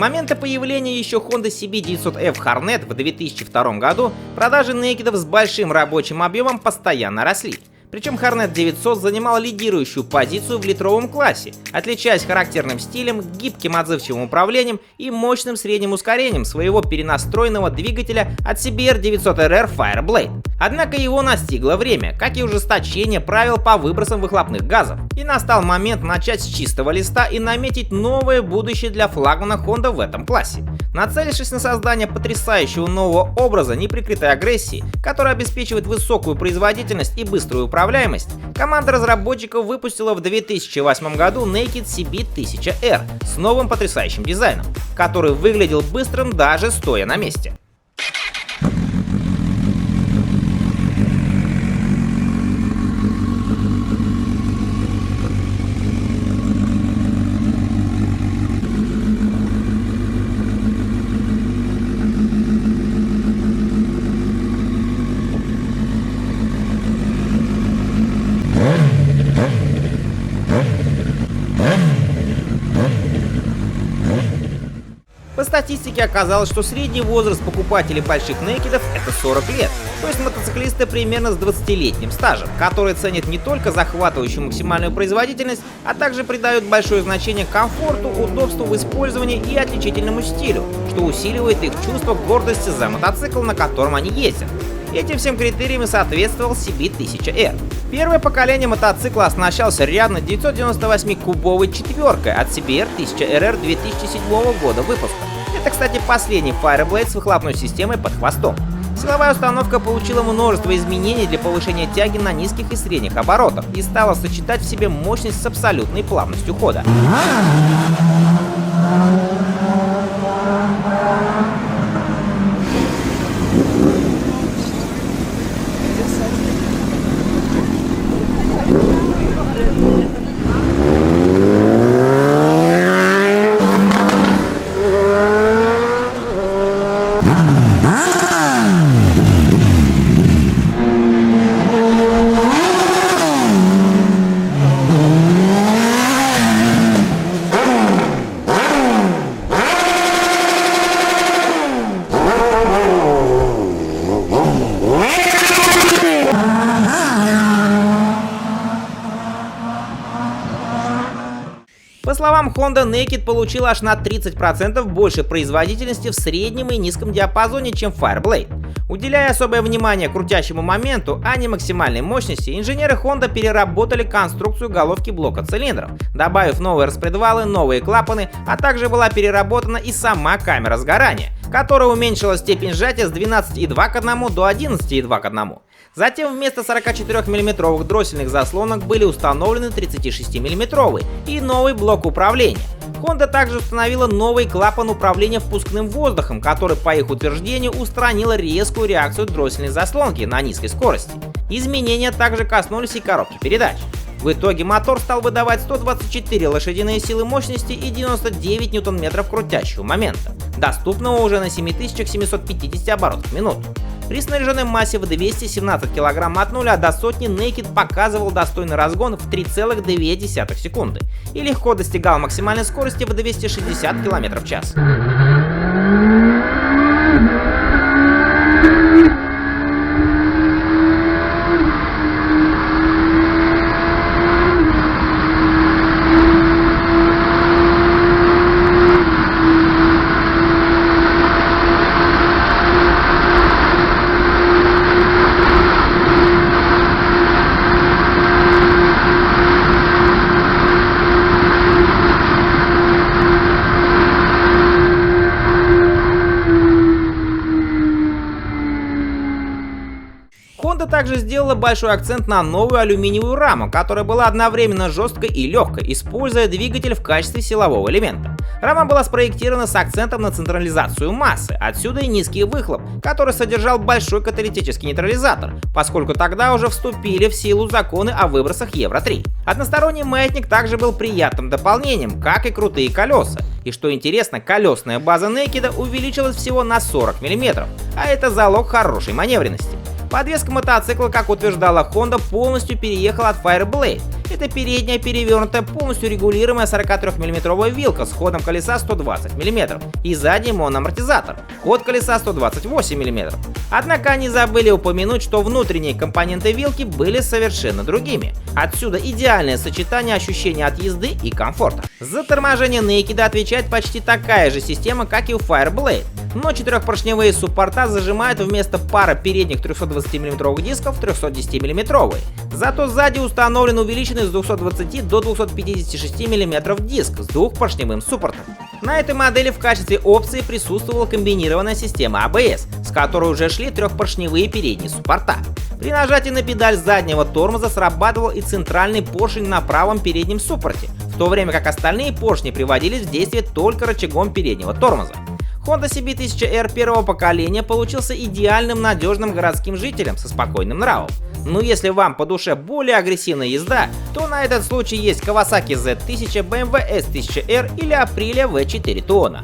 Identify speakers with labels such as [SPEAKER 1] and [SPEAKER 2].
[SPEAKER 1] момента появления еще Honda CB900F Hornet в 2002 году продажи Naked'ов с большим рабочим объемом постоянно росли. Причем Hornet 900 занимал лидирующую позицию в литровом классе, отличаясь характерным стилем, гибким отзывчивым управлением и мощным средним ускорением своего перенастроенного двигателя от CBR 900RR Fireblade. Однако его настигло время, как и ужесточение правил по выбросам выхлопных газов, и настал момент начать с чистого листа и наметить новое будущее для флагмана Honda в этом классе. Нацелившись на создание потрясающего нового образа неприкрытой агрессии, который обеспечивает высокую производительность и быструю управляемость, команда разработчиков выпустила в 2008 году Naked CB1000R с новым потрясающим дизайном, который выглядел быстрым даже стоя на месте. По статистике оказалось, что средний возраст покупателей больших Naked'ов это 40 лет, то есть мотоциклисты примерно с 20-летним стажем, которые ценят не только захватывающую максимальную производительность, а также придают большое значение комфорту, удобству в использовании и отличительному стилю, что усиливает их чувство гордости за мотоцикл, на котором они ездят. Этим всем критериям и соответствовал CB1000R. Первое поколение мотоцикла оснащался рядной 998-кубовой четверкой от CBR 1000RR 2007 года выпуска. Это, кстати, последний Fireblade с выхлопной системой под хвостом. Силовая установка получила множество изменений для повышения тяги на низких и средних оборотах и стала сочетать в себе мощность с абсолютной плавностью хода. По словам Honda, Naked получил аж на 30% больше производительности в среднем и низком диапазоне, чем Fireblade. Уделяя особое внимание крутящему моменту, а не максимальной мощности, инженеры Honda переработали конструкцию головки блока цилиндров, добавив новые распредвалы, новые клапаны, а также была переработана и сама камера сгорания, которая уменьшила степень сжатия с 12,2 к 1 до 11,2 к 1. Затем вместо 44 мм дроссельных заслонок были установлены 36 мм и новый блок управления. Honda также установила новый клапан управления впускным воздухом, который, по их утверждению, устранил резкую реакцию дроссельной заслонки на низкой скорости. Изменения также коснулись и коробки передач. В итоге мотор стал выдавать 124 лошадиные силы мощности и 99 ньютон-метров крутящего момента, доступного уже на 7750 оборотов в минуту. При снаряженной массе в 217 кг от 0 до сотни Naked показывал достойный разгон в 3,2 секунды и легко достигал максимальной скорости в 260 км в час. Honda также сделала большой акцент на новую алюминиевую раму, которая была одновременно жесткой и легкой, используя двигатель в качестве силового элемента. Рама была спроектирована с акцентом на централизацию массы, отсюда и низкий выхлоп, который содержал большой каталитический нейтрализатор, поскольку тогда уже вступили в силу законы о выбросах Евро-3. Односторонний маятник также был приятным дополнением, как и крутые колеса. И что интересно, колесная база Naked увеличилась всего на 40 мм, а это залог хорошей маневренности. Подвеска мотоцикла, как утверждала Honda, полностью переехала от Fireblade. Это Это передняя перевернутая, полностью регулируемая 43 мм вилка с ходом колеса 120 мм и задний моноамортизатор, ход колеса 128 мм. Однако они забыли упомянуть, что внутренние компоненты вилки были совершенно другими. Отсюда идеальное сочетание ощущения от езды и комфорта. За торможение Naked отвечает почти такая же система, как и у Fireblade, но четырехпоршневые суппорта зажимают вместо пары передних 320 мм дисков 310 мм. Зато сзади установлен увеличенный с 220 до 256 мм диск с двухпоршневым суппортом. На этой модели в качестве опции присутствовала комбинированная система ABS, с которой уже шли трехпоршневые передние суппорта. При нажатии на педаль заднего тормоза срабатывал и центральный поршень на правом переднем суппорте, в то время как остальные поршни приводились в действие только рычагом переднего тормоза. Honda CB1000R первого поколения получился идеальным надежным городским жителем со спокойным нравом. Но если вам по душе более агрессивная езда, то на этот случай есть Kawasaki Z1000, BMW S1000R или Aprilia V4 Tuono.